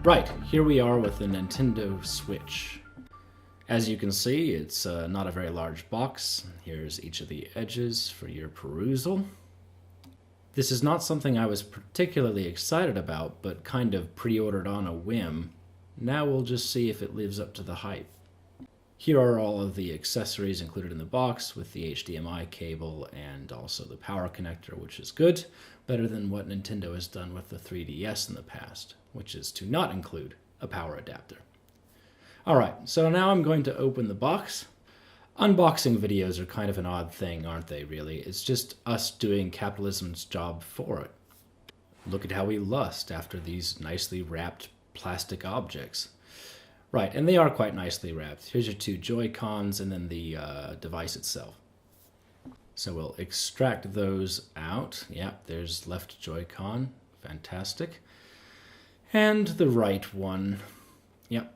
Right, here we are with the Nintendo Switch. As you can see, it's not a very large box. Here's each of the edges for your perusal. This is not something I was particularly excited about, but kind of pre-ordered on a whim. Now we'll just see if it lives up to the hype. Here are all of the accessories included in the box with the HDMI cable and also the power connector, which is good, better than what Nintendo has done with the 3DS in the past, which is to not include a power adapter. Alright, so now I'm going to open the box. Unboxing videos are kind of an odd thing, aren't they, really? It's just us doing capitalism's job for it. Look at how we lust after these nicely wrapped plastic objects. Right, and they are quite nicely wrapped. Here's your two Joy-Cons and then the device itself. So we'll extract those out. Yep, there's left Joy-Con. Fantastic. And the right one. Yep,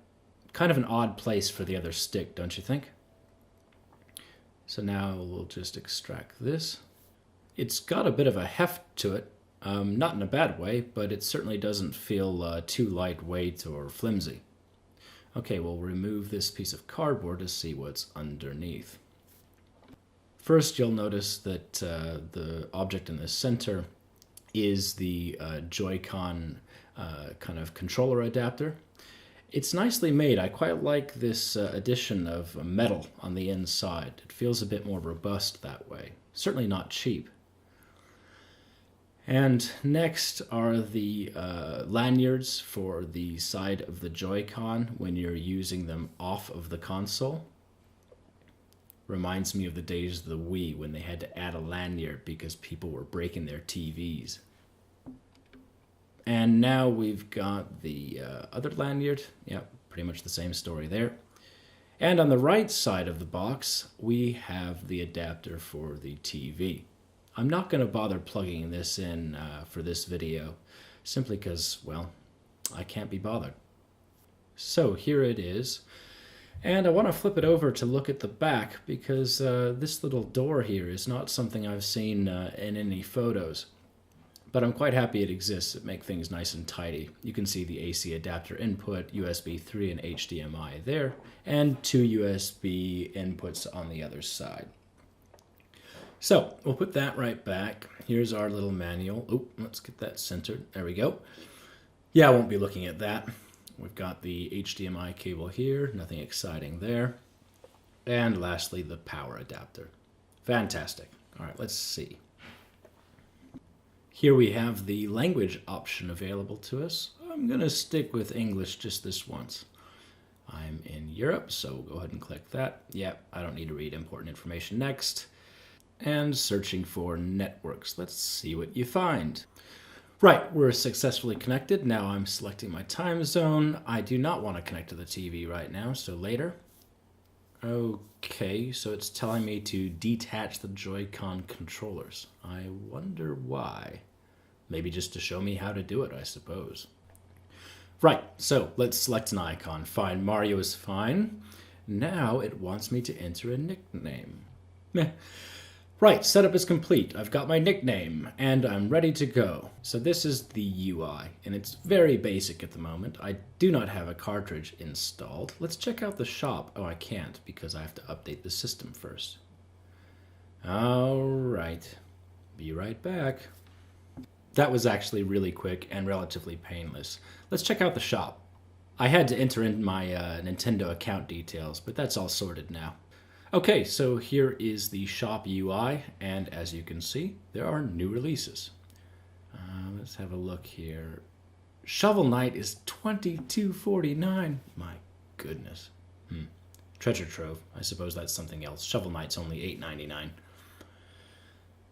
kind of an odd place for the other stick, don't you think? So now we'll just extract this. It's got a bit of a heft to it. Not in a bad way, but it certainly doesn't feel too lightweight or flimsy. Okay, we'll remove this piece of cardboard to see what's underneath. First, you'll notice that the object in the center is the Joy-Con kind of controller adapter. It's nicely made. I quite like this addition of metal on the inside. It feels a bit more robust that way. Certainly not cheap. And next are the lanyards for the side of the Joy-Con when you're using them off of the console. Reminds me of the days of the Wii when they had to add a lanyard because people were breaking their TVs. And now we've got the other lanyard. Yep, pretty much the same story there. And on the right side of the box, we have the adapter for the TV. I'm not going to bother plugging this in for this video, simply because, well, I can't be bothered. So here it is. And I want to flip it over to look at the back because this little door here is not something I've seen in any photos. But I'm quite happy it exists. It makes things nice and tidy. You can see the AC adapter input, USB 3 and HDMI there, and two USB inputs on the other side. So we'll put that right back. Here's our little manual. Oh, let's get that centered. There we go. Yeah, I won't be looking at that. We've got the HDMI cable here. Nothing exciting there. And lastly, the power adapter. Fantastic. All right, let's see. Here we have the language option available to us. I'm going to stick with English just this once. I'm in Europe, so we'll go ahead and click that. Yep, I don't need to read important information next. And searching for networks. Let's see what you find. Right, we're successfully connected. Now I'm selecting my time zone. I do not want to connect to the TV right now, so later. Okay, so it's telling me to detach the Joy-Con controllers. I wonder why. Maybe just to show me how to do it, I suppose. Right, so let's select an icon. Fine, Mario is fine. Now it wants me to enter a nickname. Meh. Right, setup is complete. I've got my nickname, and I'm ready to go. So this is the UI, and it's very basic at the moment. I do not have a cartridge installed. Let's check out the shop. Oh, I can't, because I have to update the system first. All right. Be right back. That was actually really quick and relatively painless. Let's check out the shop. I had to enter in my Nintendo account details, but that's all sorted now. Okay, so here is the shop UI, and as you can see, there are new releases. Let's have a look here. Shovel Knight is $22.49. My goodness. Treasure Trove. I suppose that's something else. Shovel Knight's only $8.99.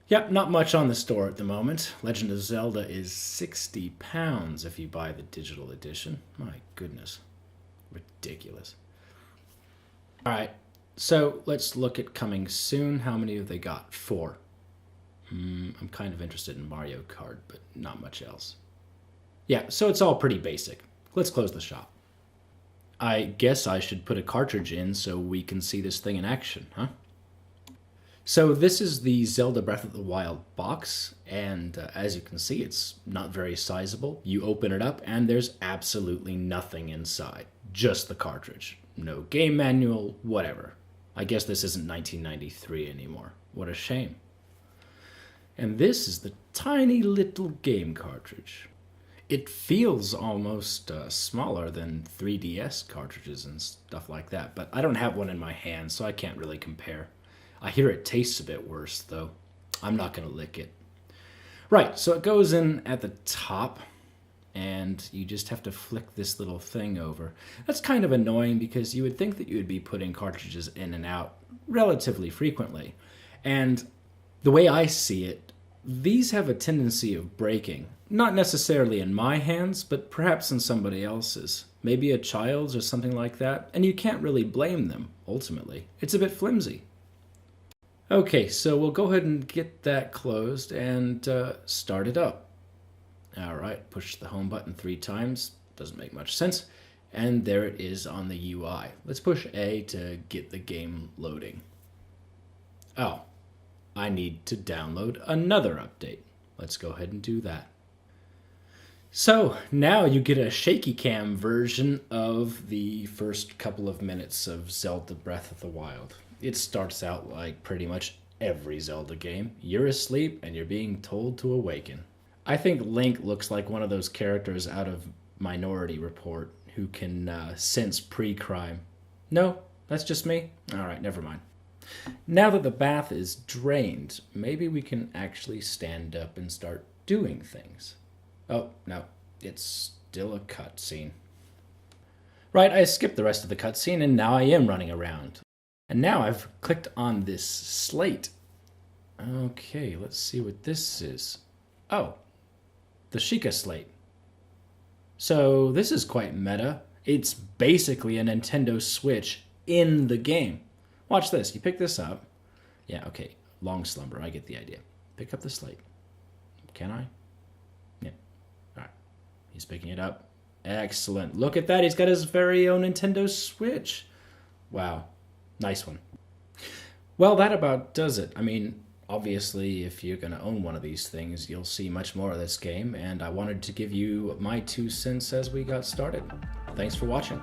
Yep, not much on the store at the moment. Legend of Zelda is £60 if you buy the digital edition. My goodness. Ridiculous. All right. So let's look at coming soon. How many have they got? 4. I'm kind of interested in Mario Kart, but not much else. Yeah, so it's all pretty basic. Let's close the shop. I guess I should put a cartridge in so we can see this thing in action, huh? So this is the Zelda Breath of the Wild box, and as you can see, it's not very sizable. You open it up, and there's absolutely nothing inside. Just the cartridge. No game manual, whatever. I guess this isn't 1993 anymore. What a shame. And this is the tiny little game cartridge. It feels almost smaller than 3DS cartridges and stuff like that, but I don't have one in my hand, so I can't really compare. I hear it tastes a bit worse, though. I'm not going to lick it. Right, so it goes in at the top, and you just have to flick this little thing over. That's kind of annoying because you would think that you would be putting cartridges in and out relatively frequently. And the way I see it, these have a tendency of breaking. Not necessarily in my hands, but perhaps in somebody else's. Maybe a child's or something like that. And you can't really blame them, ultimately. It's a bit flimsy. Okay, so we'll go ahead and get that closed and start it up. All right, push the home button 3 times. Doesn't make much sense. And there it is on the UI. Let's push A to get the game loading. Oh, I need to download another update. Let's go ahead and do that. So now you get a shaky cam version of the first couple of minutes of Zelda Breath of the Wild. It starts out like pretty much every Zelda game. You're asleep and you're being told to awaken. I think Link looks like one of those characters out of Minority Report who can sense pre-crime. No, that's just me? Alright, never mind. Now that the bath is drained, maybe we can actually stand up and start doing things. Oh, no, it's still a cutscene. Right, I skipped the rest of the cutscene and now I am running around. And now I've clicked on this slate. Okay, let's see what this is. Oh, the Sheikah slate. So this is quite meta. It's basically a Nintendo Switch in the game. Watch this. You pick this up. Yeah, okay. Long slumber. I get the idea. Pick up the slate. Can I? Yeah. All right. He's picking it up. Excellent. Look at that. He's got his very own Nintendo Switch. Wow. Nice one. Well, that about does it. I mean, obviously, if you're going to own one of these things, you'll see much more of this game, and I wanted to give you my 2 cents as we got started. Thanks for watching.